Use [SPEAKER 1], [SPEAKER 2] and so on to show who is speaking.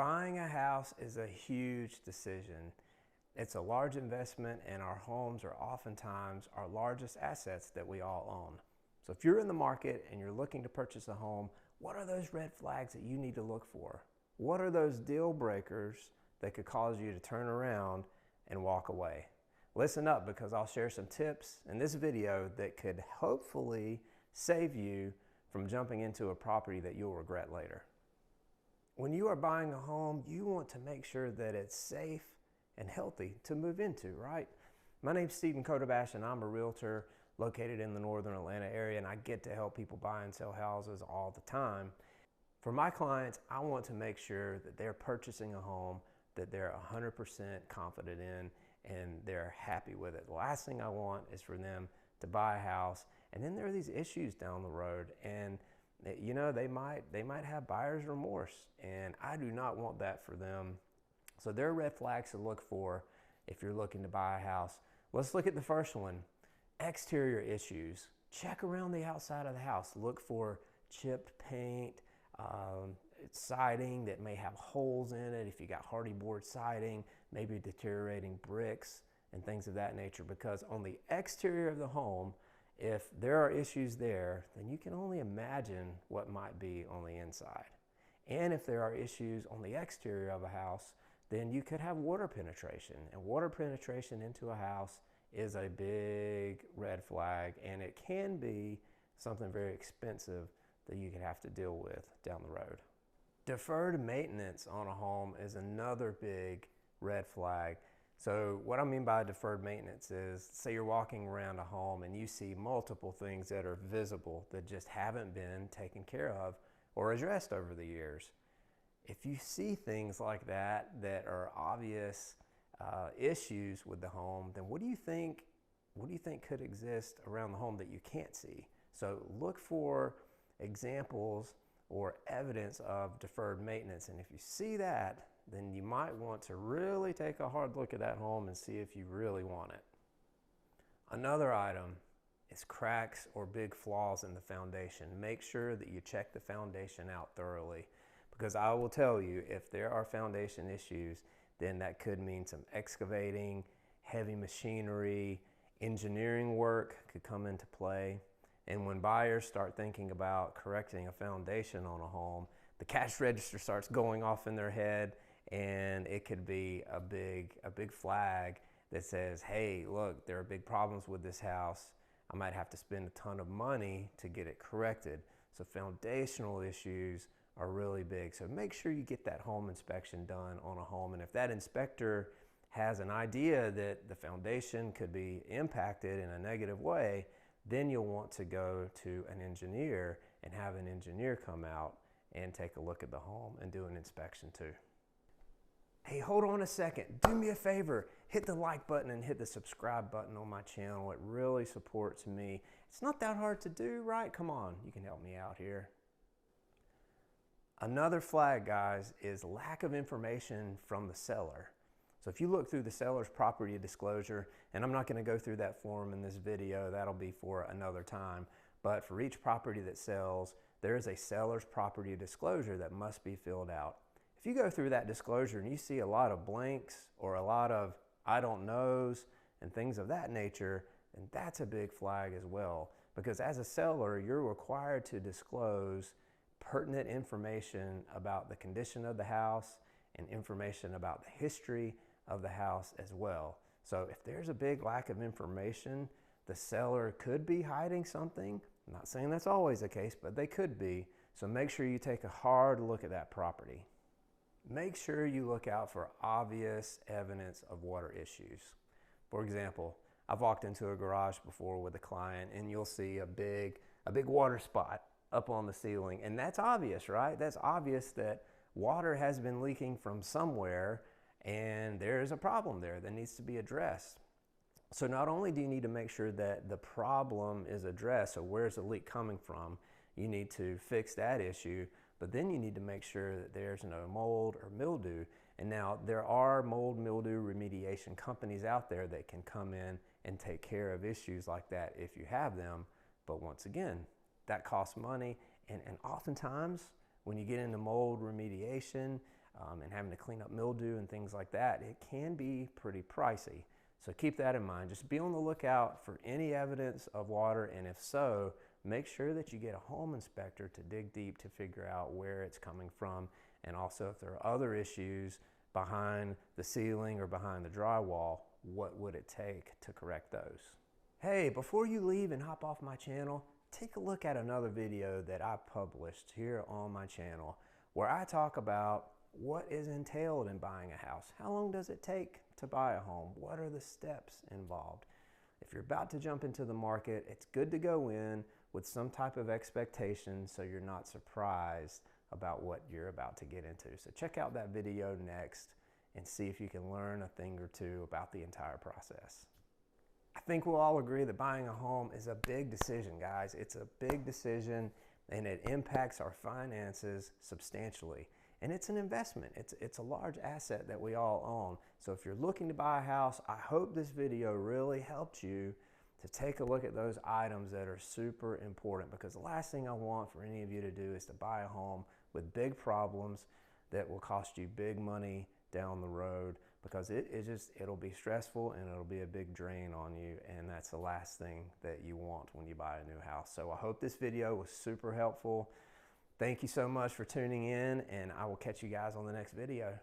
[SPEAKER 1] Buying a house is a huge decision. It's a large investment, and our homes are oftentimes our largest assets that we all own. So if you're in the market and you're looking to purchase a home, what are those red flags that you need to look for? What are those deal breakers that could cause you to turn around and walk away? Listen up, because I'll share some tips in this video that could hopefully save you from jumping into a property that you'll regret later. When you are buying a home, you want to make sure that it's safe and healthy to move into, right? My name's Stephen Kotobash, and I'm a realtor located in the northern Atlanta area, and I get to help people buy and sell houses all the time. For my clients, I want to make sure that they're purchasing a home that they're 100% confident in and they're happy with it. The last thing I want is for them to buy a house and then there are these issues down the road, and you know, they might have buyer's remorse, and I do not want that for them. So there are red flags to look for if you're looking to buy a house. Let's look at the first one. Exterior issues. Check around the outside of the house. Look for chipped paint, siding that may have holes in it. If you got hardy board siding, maybe deteriorating bricks and things of that nature, because on the exterior of the home, if there are issues there, then you can only imagine what might be on the inside. And if there are issues on the exterior of a house, then you could have water penetration. And water penetration into a house is a big red flag, and it can be something very expensive that you could have to deal with down the road. Deferred maintenance on a home is another big red flag. So what I mean by deferred maintenance is, say you're walking around a home and you see multiple things that are visible that just haven't been taken care of or addressed over the years. If you see things like that that are obvious issues with the home, then what do you think could exist around the home that you can't see? So look for examples or evidence of deferred maintenance, and if you see that, then you might want to really take a hard look at that home and see if you really want it. Another item is cracks or big flaws in the foundation. Make sure that you check the foundation out thoroughly, because I will tell you, if there are foundation issues, then that could mean some excavating, heavy machinery, engineering work could come into play. And when buyers start thinking about correcting a foundation on a home, the cash register starts going off in their head, and it could be a big flag that says, hey, look, there are big problems with this house. I might have to spend a ton of money to get it corrected. So foundational issues are really big. So make sure you get that home inspection done on a home. And if that inspector has an idea that the foundation could be impacted in a negative way, then you'll want to go to an engineer and have an engineer come out and take a look at the home and do an inspection too. Hey, hold on a second. Do me a favor. Hit the like button and hit the subscribe button on my channel. It really supports me. It's not that hard to do, right? Come on, you can help me out here. Another flag, guys, is lack of information from the seller. So if you look through the seller's property disclosure, and I'm not going to go through that form in this video, that'll be for another time, but for each property that sells, there is a seller's property disclosure that must be filled out. If you go through that disclosure and you see a lot of blanks or a lot of I don't knows and things of that nature, then that's a big flag as well. Because as a seller, you're required to disclose pertinent information about the condition of the house and information about the history of the house as well. So if there's a big lack of information, the seller could be hiding something. I'm not saying that's always the case, but they could be. So make sure you take a hard look at that property. Make sure you look out for obvious evidence of water issues. For example, I've walked into a garage before with a client, and you'll see a big water spot up on the ceiling, and that's obvious, right? That's obvious that water has been leaking from somewhere, and there's a problem there that needs to be addressed. So not only do you need to make sure that the problem is addressed, so where's the leak coming from, you need to fix that issue, but then you need to make sure that there's no mold or mildew. And now there are mold mildew remediation companies out there that can come in and take care of issues like that if you have them. But once again, that costs money, and oftentimes when you get into mold remediation, and having to clean up mildew and things like that, it can be pretty pricey. So keep that in mind. Just be on the lookout for any evidence of water, and if so, make sure that you get a home inspector to dig deep to figure out where it's coming from, and also if there are other issues behind the ceiling or behind the drywall, what would it take to correct those? Hey, before you leave and hop off my channel, take a look at another video that I published here on my channel where I talk about what is entailed in buying a house. How long does it take to buy a home? What are the steps involved? If you're about to jump into the market, it's good to go in with some type of expectation so you're not surprised about what you're about to get into. So check out that video next and see if you can learn a thing or two about the entire process. I think we'll all agree that buying a home is a big decision, guys. It's a big decision and it impacts our finances substantially. And it's an investment. It's a large asset that we all own. So if you're looking to buy a house, I hope this video really helped you to take a look at those items that are super important, because the last thing I want for any of you to do is to buy a home with big problems that will cost you big money down the road, because it'll be stressful and it'll be a big drain on you, and that's the last thing that you want when you buy a new house. So I hope this video was super helpful. Thank you so much for tuning in, and I will catch you guys on the next video.